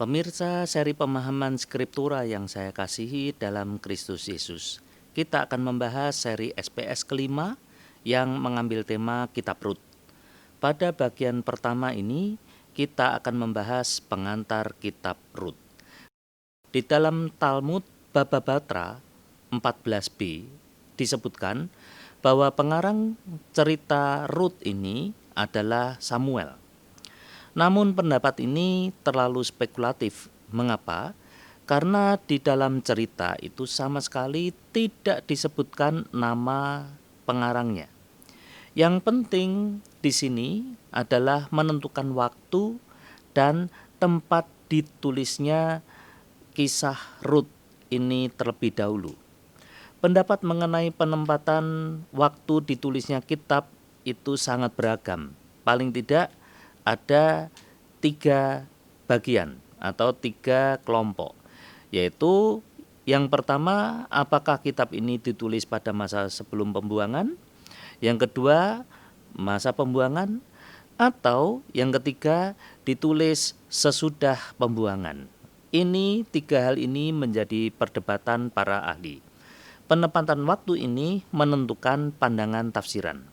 Pemirsa seri pemahaman Skriptura yang saya kasihi dalam Kristus Yesus, kita akan membahas seri SPS kelima yang mengambil tema Kitab Rut. Pada bagian pertama ini, kita akan membahas pengantar Kitab Rut. Di dalam Talmud Baba Batra 14b disebutkan bahwa pengarang cerita Rut ini adalah Samuel. Namun pendapat ini terlalu spekulatif. Mengapa? Karena di dalam cerita itu sama sekali tidak disebutkan nama pengarangnya. Yang penting di sini adalah menentukan waktu dan tempat ditulisnya kisah Rut ini terlebih dahulu. Pendapat mengenai penempatan waktu ditulisnya kitab itu sangat beragam. Paling tidak ada 3 bagian atau 3 kelompok, yaitu yang pertama, apakah kitab ini ditulis pada masa sebelum pembuangan, yang kedua masa pembuangan, atau yang ketiga ditulis sesudah pembuangan. Ini 3 hal ini menjadi perdebatan para ahli. Penempatan waktu ini menentukan pandangan tafsiran.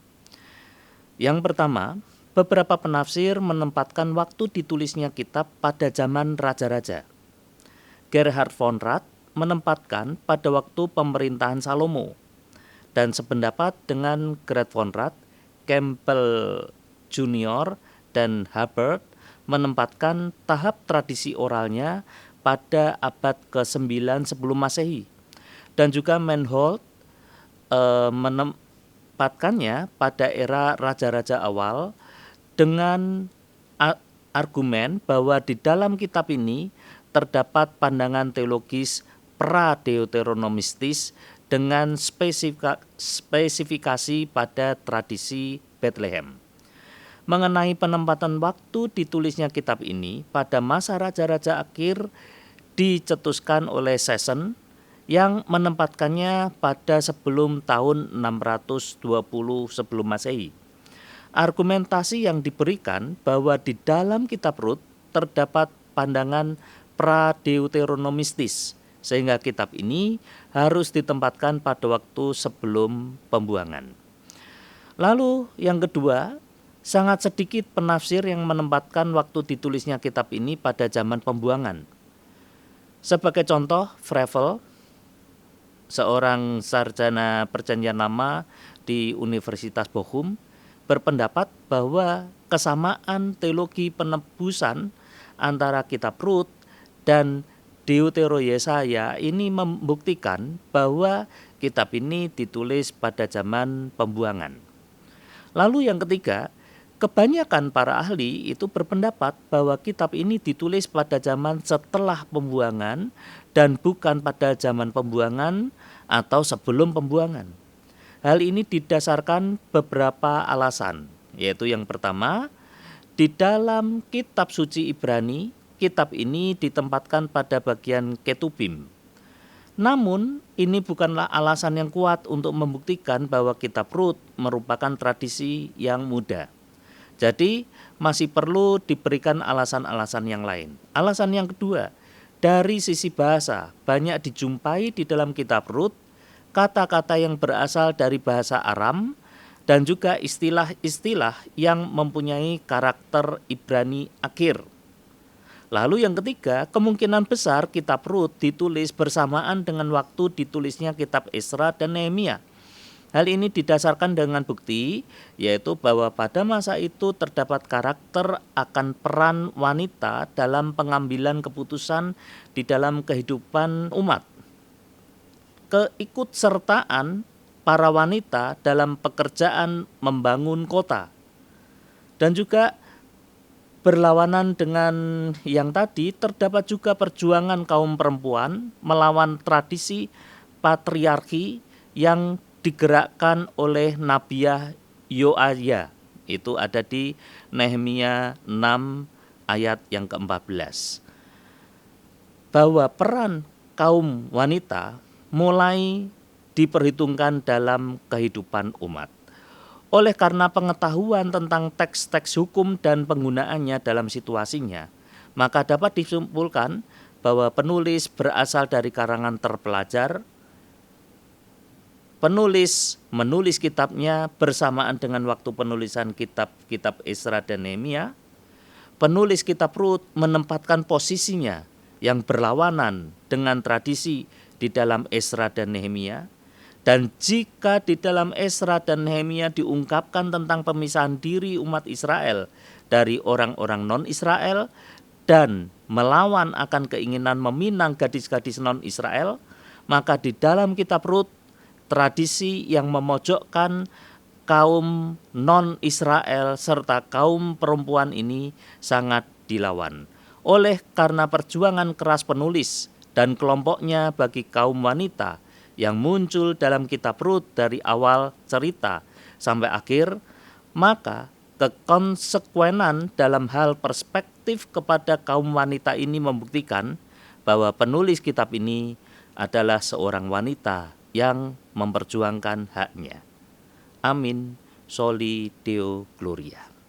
Yang pertama, beberapa penafsir menempatkan waktu ditulisnya kitab pada zaman raja-raja. Gerhard von Rath menempatkan pada waktu pemerintahan Salomo. Dan sependapat dengan Gerhard von Rath, Campbell Jr. dan Hubbard menempatkan tahap tradisi oralnya pada abad ke-9 sebelum Masehi. Dan juga Meinhold menempatkannya pada era raja-raja awal dengan argumen bahwa di dalam kitab ini terdapat pandangan teologis pra-deuteronomistis dengan spesifikasi pada tradisi Bethlehem. Mengenai penempatan waktu ditulisnya kitab ini pada masa raja-raja akhir dicetuskan oleh Session yang menempatkannya pada sebelum tahun 620 sebelum Masehi. Argumentasi yang diberikan bahwa di dalam kitab Rut terdapat pandangan pra-deuteronomistis, sehingga kitab ini harus ditempatkan pada waktu sebelum pembuangan. Lalu yang kedua, sangat sedikit penafsir yang menempatkan waktu ditulisnya kitab ini pada zaman pembuangan. Sebagai contoh, Frevel, seorang sarjana perjanjian lama di Universitas Bochum, berpendapat bahwa kesamaan teologi penebusan antara kitab Rut dan Deutero-Yesaya ini membuktikan bahwa kitab ini ditulis pada zaman pembuangan. Lalu yang ketiga, kebanyakan para ahli itu berpendapat bahwa kitab ini ditulis pada zaman setelah pembuangan dan bukan pada zaman pembuangan atau sebelum pembuangan. Hal ini didasarkan beberapa alasan, yaitu yang pertama, di dalam kitab suci Ibrani, kitab ini ditempatkan pada bagian ketubim. Namun, ini bukanlah alasan yang kuat untuk membuktikan bahwa kitab Rut merupakan tradisi yang muda. Jadi, masih perlu diberikan alasan-alasan yang lain. Alasan yang kedua, dari sisi bahasa, banyak dijumpai di dalam kitab Rut kata-kata yang berasal dari bahasa Aram dan juga istilah-istilah yang mempunyai karakter Ibrani akhir. Lalu yang ketiga, kemungkinan besar kitab Rut ditulis bersamaan dengan waktu ditulisnya kitab Esra dan Nehemia. Hal ini didasarkan dengan bukti, yaitu bahwa pada masa itu terdapat karakter akan peran wanita dalam pengambilan keputusan di dalam kehidupan umat. Keikutsertaan para wanita dalam pekerjaan membangun kota. Dan juga berlawanan dengan yang tadi, terdapat juga perjuangan kaum perempuan melawan tradisi patriarki yang digerakkan oleh Nabiah Yoaya. Itu ada di Nehemia 6 ayat yang ke-14. Bahwa peran kaum wanita mulai diperhitungkan dalam kehidupan umat. Oleh karena pengetahuan tentang teks-teks hukum dan penggunaannya dalam situasinya, maka dapat disimpulkan bahwa penulis berasal dari kalangan terpelajar. Penulis menulis kitabnya bersamaan dengan waktu penulisan kitab-kitab Ezra dan Nehemia. Penulis kitab Rut menempatkan posisinya yang berlawanan dengan tradisi di dalam Ezra dan Nehemia. Dan jika di dalam Ezra dan Nehemia diungkapkan tentang pemisahan diri umat Israel dari orang-orang non-Israel dan melawan akan keinginan meminang gadis-gadis non-Israel, maka di dalam kitab Rut tradisi yang memojokkan kaum non-Israel serta kaum perempuan ini sangat dilawan. Oleh karena perjuangan keras penulis dan kelompoknya bagi kaum wanita yang muncul dalam kitab Rut dari awal cerita sampai akhir, maka kekonsekuenan dalam hal perspektif kepada kaum wanita ini membuktikan bahwa penulis kitab ini adalah seorang wanita yang memperjuangkan haknya. Amin. Soli Deo Gloria.